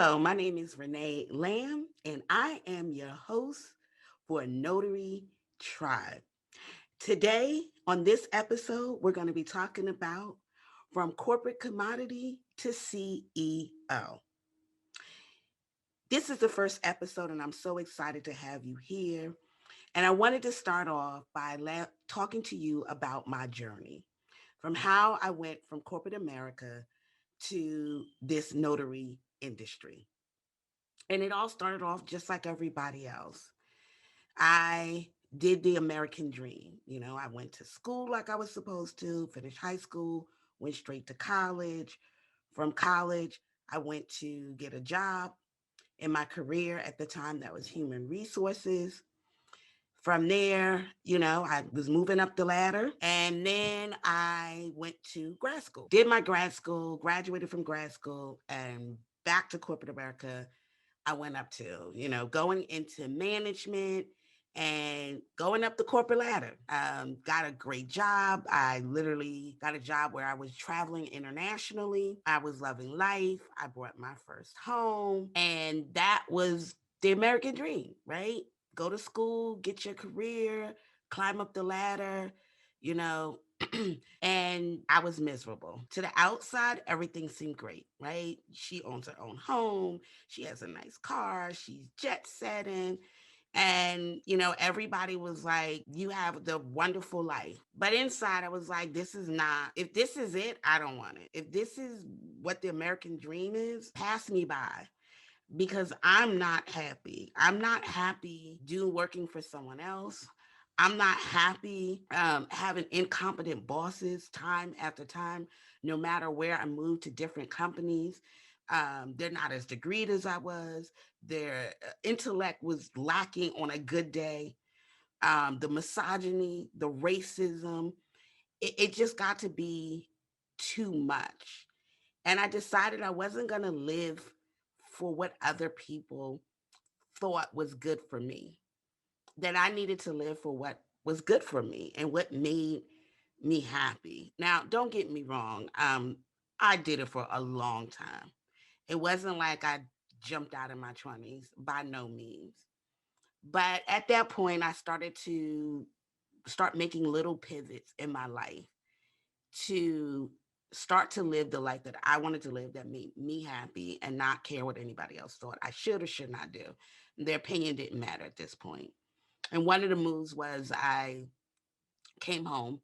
Hello, my name is Renee Lamb, and I am your host for Notary Tribe. Today, on this episode, we're going to be talking about from corporate commodity to CEO. This is the first episode, and I'm so excited to have you here. And I wanted to start off by talking to you about my journey from how I went from corporate America to this notary industry. And it all started off just like everybody else. I did the American dream. I went to school like I was supposed to, finished high school, went straight to college. From college, I went to get a job in my career at the time that was human resources. From there, I was moving up the ladder, and then I went to grad school, did my grad school, graduated from grad school, and back to corporate America I went up to, going into management and going up the corporate ladder. Got a great job. I literally got a job where I was traveling internationally. I was loving life. I bought my first home, and that was the American dream, right? Go to school, get your career, climb up the ladder, you know, and I was miserable. To the outside, everything seemed great, right? She owns her own home. She has a nice car. She's jet setting. And, everybody was like, you have the wonderful life. But inside, I was like, this is not, if this is it, I don't want it. If this is what the American dream is, pass me by because I'm not happy. I'm not happy working for someone else. I'm not happy having incompetent bosses time after time, no matter where I move to different companies. They're not as degreed as I was. Their intellect was lacking on a good day. The misogyny, the racism, it just got to be too much. And I decided I wasn't going to live for what other people thought was good for me, that I needed to live for what was good for me and what made me happy. Now, don't get me wrong. I did it for a long time. It wasn't like I jumped out in my 20s, by no means. But at that point, I started to start making little pivots in my life to start to live the life that I wanted to live that made me happy and not care what anybody else thought I should or should not do. Their opinion didn't matter at this point. And one of the moves was I came home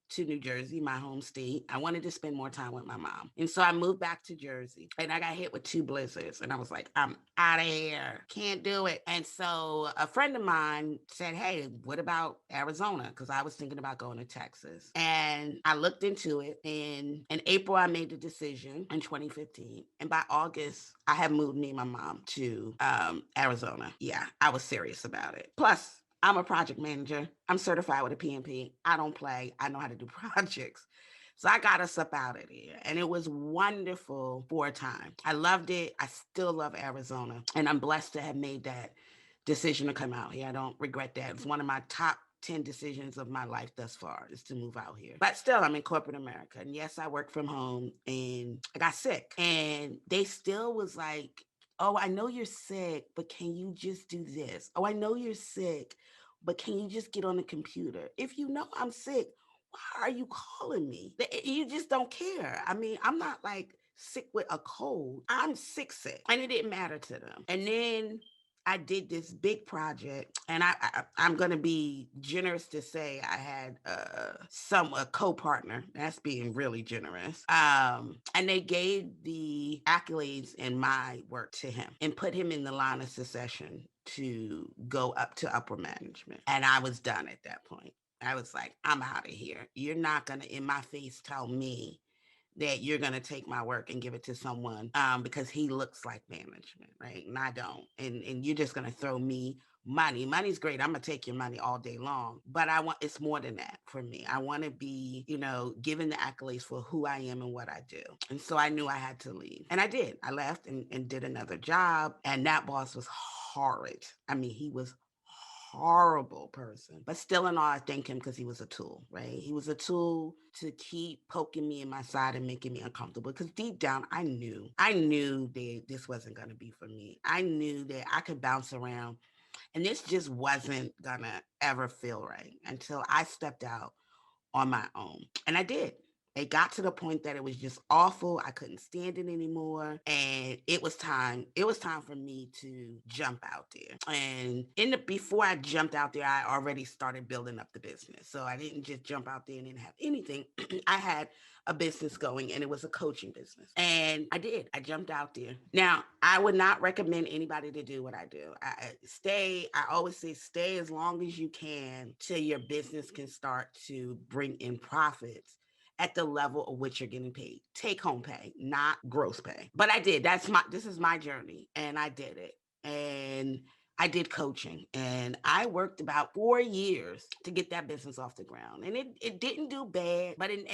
to New Jersey, my home state. I wanted to spend more time with my mom. And so I moved back to Jersey and I got hit with 2 blizzards. And I was like, I'm out of here. Can't do it. And so a friend of mine said, hey, what about Arizona? Because I was thinking about going to Texas. And I looked into it. And in April, I made the decision in 2015. And by August, I had moved me and my mom to Arizona. Yeah, I was serious about it. Plus, I'm a project manager. I'm certified with a PMP. I don't play. I know how to do projects. So I got us up out of there. And it was wonderful for a time. I loved it. I still love Arizona. And I'm blessed to have made that decision to come out here. I don't regret that. It's one of my top 10 decisions of my life thus far is to move out here. But still, I'm in corporate America. And yes, I work from home and I got sick. And they still was like, oh, I know you're sick, but can you just do this? Oh, I know you're sick, but can you just get on the computer? If you know I'm sick, why are you calling me? You just don't care. I mean, I'm not like sick with a cold. I'm sick. And it didn't matter to them. And then I did this big project, and I'm gonna be generous to say I had a co-partner. That's being really generous. And they gave the accolades in my work to him and put him in the line of succession to go up to upper management. And I was done at that point. I was like, I'm out of here. You're not gonna in my face tell me that you're going to take my work and give it to someone because he looks like management, right? And I don't. And you're just going to throw me money. Money's great. I'm going to take your money all day long. But it's more than that for me. I want to be, given the accolades for who I am and what I do. And so I knew I had to leave. And I did. I left and did another job. And that boss was horrid. I mean, he was horrible person. But still in all, I thank him because he was a tool, right? He was a tool to keep poking me in my side and making me uncomfortable. Because deep down, I knew that this wasn't going to be for me. I knew that I could bounce around and this just wasn't going to ever feel right until I stepped out on my own. And I did. It got to the point that it was just awful. I couldn't stand it anymore. And it was time. It was time for me to jump out there. And before I jumped out there, I already started building up the business. So I didn't just jump out there and didn't have anything. I had a business going and it was a coaching business. And I did. I jumped out there. Now, I would not recommend anybody to do what I do. I always say stay as long as you can till your business can start to bring in profits at the level of which you're getting paid. Take home pay, not gross pay. But I did. This is my journey and I did it. And I did coaching and I worked about 4 years to get that business off the ground. And it didn't do bad, but it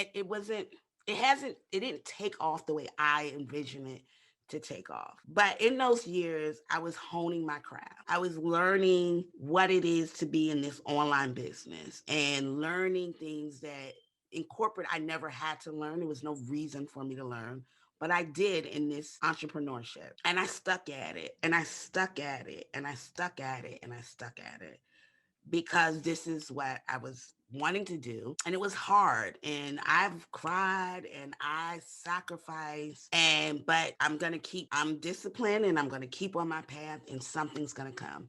didn't take off the way I envisioned it to take off. But in those years, I was honing my craft. I was learning what it is to be in this online business and learning things that in corporate I never had to learn. There was no reason for me to learn. But I did in this entrepreneurship. And I stuck at it. And I stuck at it. And I stuck at it. And I stuck at it because this is what I was wanting to do. And it was hard. And I've cried and I sacrificed. But I'm disciplined and I'm going to keep on my path and something's going to come.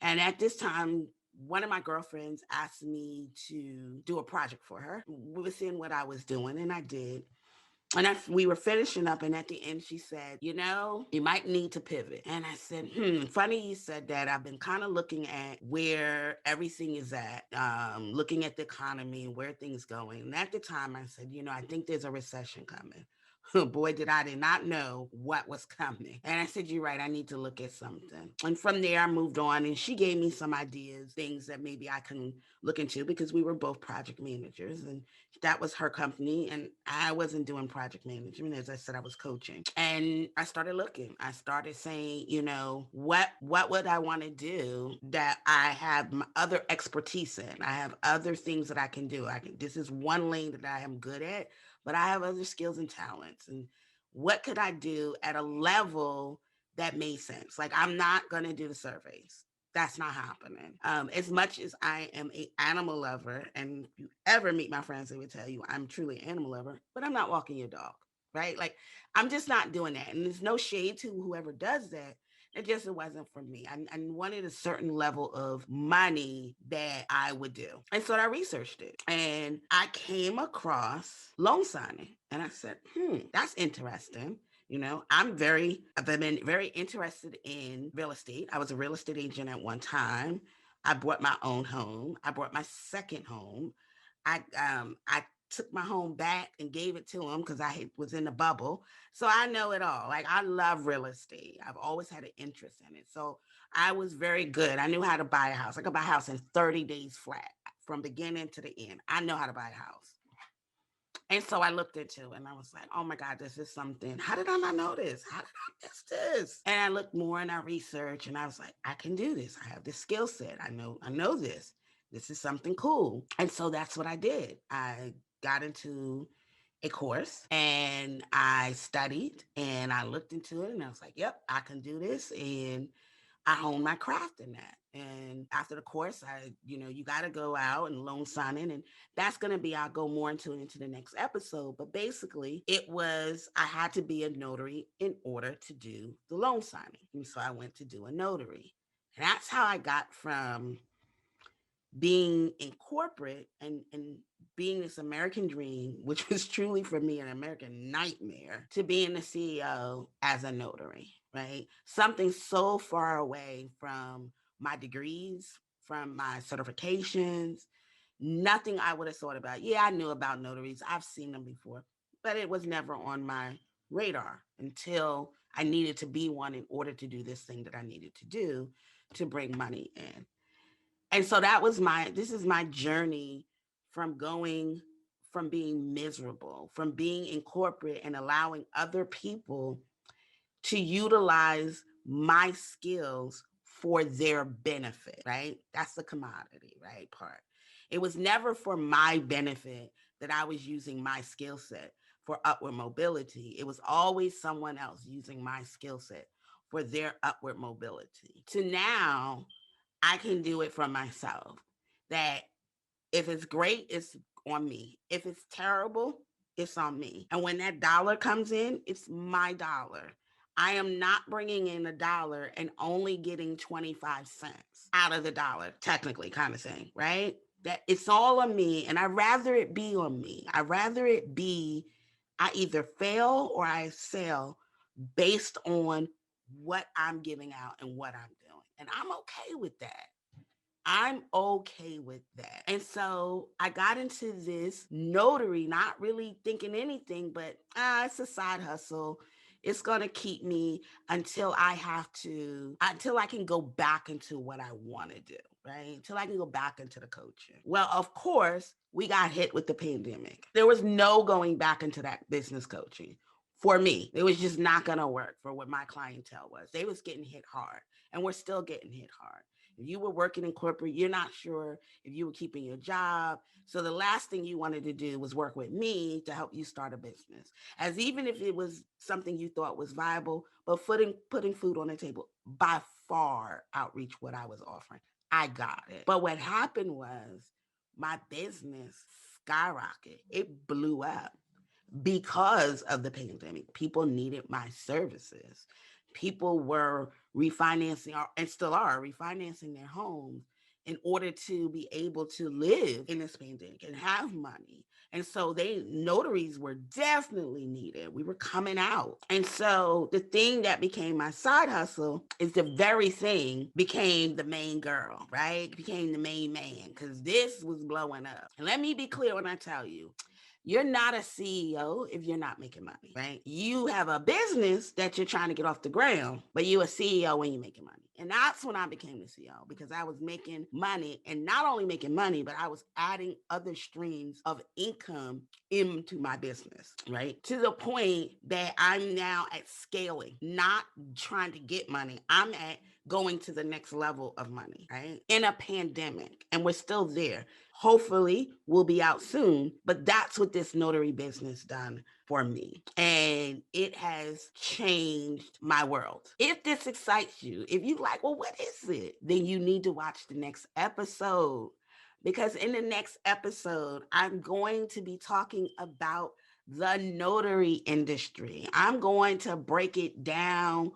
And at this time, one of my girlfriends asked me to do a project for her within what I was doing. And I did. And we were finishing up, and at the end, she said, you might need to pivot. And I said, funny you said that. I've been kind of looking at where everything is at, looking at the economy and where things going. And at the time, I said, I think there's a recession coming. Boy, did not know what was coming. And I said, you're right, I need to look at something. And from there, I moved on, and she gave me some ideas, things that maybe I can look into because we were both project managers. And that was her company. And I wasn't doing project management. As I said, I was coaching. And I started looking. I started saying, what would I want to do that I have my other expertise in? I have other things that I can do. This is one lane that I am good at, but I have other skills and talents. And what could I do at a level that made sense? Like, I'm not going to do the surveys. That's not happening. As much as I am an animal lover, and if you ever meet my friends, they would tell you I'm truly an animal lover, but I'm not walking your dog, right? Like, I'm just not doing that. And there's no shade to whoever does that. It wasn't for me. I wanted a certain level of money that I would do. And so I researched it and I came across loan signing. And I said, that's interesting. I've been very interested in real estate. I was a real estate agent at one time. I bought my own home. I bought my second home. I took my home back and gave it to him because I was in the bubble. So I know it all. Like, I love real estate. I've always had an interest in it. So I was very good. I knew how to buy a house. I could buy a house in 30 days flat from beginning to the end. I know how to buy a house. And so I looked into it and I was like, oh my God, this is something. How did I not know this? How did I miss this? And I looked more and I researched and I was like, I can do this. I have this skill set. I know this. This is something cool. And so that's what I did. I got into a course and I studied and I looked into it and I was like, yep, I can do this. And I honed my craft in that. And after the course, you got to go out and loan signing. And that's going to be, I'll go more into it into the next episode. But basically, I had to be a notary in order to do the loan signing. And so I went to do a notary. And that's how I got from being in corporate and being this American dream, which was truly for me an American nightmare, to being the CEO as a notary, right? Something so far away from my degrees, from my certifications, nothing I would have thought about. Yeah, I knew about notaries. I've seen them before, but it was never on my radar until I needed to be one in order to do this thing that I needed to do to bring money in. And so this is my journey from from being miserable, from being in corporate and allowing other people to utilize my skills for their benefit, right? That's the commodity, right, part. It was never for my benefit that I was using my skill set for upward mobility. It was always someone else using my skill set for their upward mobility. To now, I can do it for myself. That if it's great, it's on me. If it's terrible, it's on me. And when that dollar comes in, it's my dollar. I am not bringing in a dollar and only getting 25 cents out of the dollar, technically, kind of thing, right? That it's all on me. And I'd rather it be on me. I'd rather it be I either fail or I sell based on what I'm giving out and what I'm doing. And I'm okay with that. I'm okay with that. And so I got into this notary, not really thinking anything, but it's a side hustle. It's going to keep me until I can go back into what I want to do, right? Until I can go back into the coaching. Well, of course, we got hit with the pandemic. There was no going back into that business coaching. For me, it was just not going to work for what my clientele was. They was getting hit hard, and we're still getting hit hard. If you were working in corporate, you're not sure if you were keeping your job. So the last thing you wanted to do was work with me to help you start a business. As even if it was something you thought was viable, but putting food on the table by far outreach what I was offering. I got it. But what happened was my business skyrocketed. It blew up because of the pandemic. People needed my services. People were refinancing and still are refinancing their homes in order to be able to live in this pandemic and have money. And so notaries were definitely needed. We were coming out. And so the thing that became my side hustle is the very thing became the main girl, right? Became the main man because this was blowing up. And let me be clear when I tell you, you're not a CEO if you're not making money, right? You have a business that you're trying to get off the ground, but you're a CEO when you're making money. And that's when I became the CEO because I was making money and not only making money, but I was adding other streams of income into my business, right? To the point that I'm now at scaling, not trying to get money. I'm at going to the next level of money, right? In a pandemic, and we're still there. Hopefully, we'll be out soon, but that's what this notary business done for me. And it has changed my world. If this excites you, if you like, well, what is it? Then you need to watch the next episode. Because in the next episode, I'm going to be talking about the notary industry. I'm going to break it down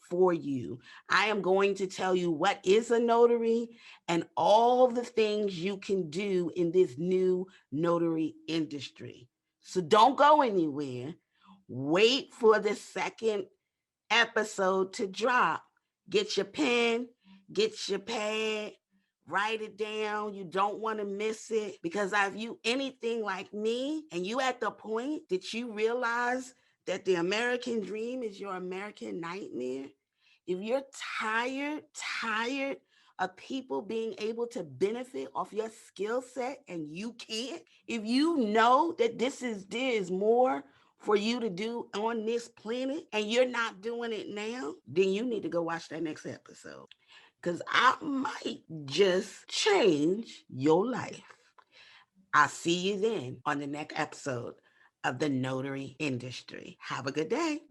for you. I am going to tell you what is a notary and all the things you can do in this new notary industry. So don't go anywhere. Wait for the second episode to drop. Get your pen, get your pad, write it down. You don't want to miss it because if you anything like me and you at the point that you realize that the American dream is your American nightmare, if you're tired of people being able to benefit off your skill set and you can't, if you know that there is more for you to do on this planet and you're not doing it now, then you need to go watch that next episode because I might just change your life. I'll see you then on the next episode of the notary industry. Have a good day.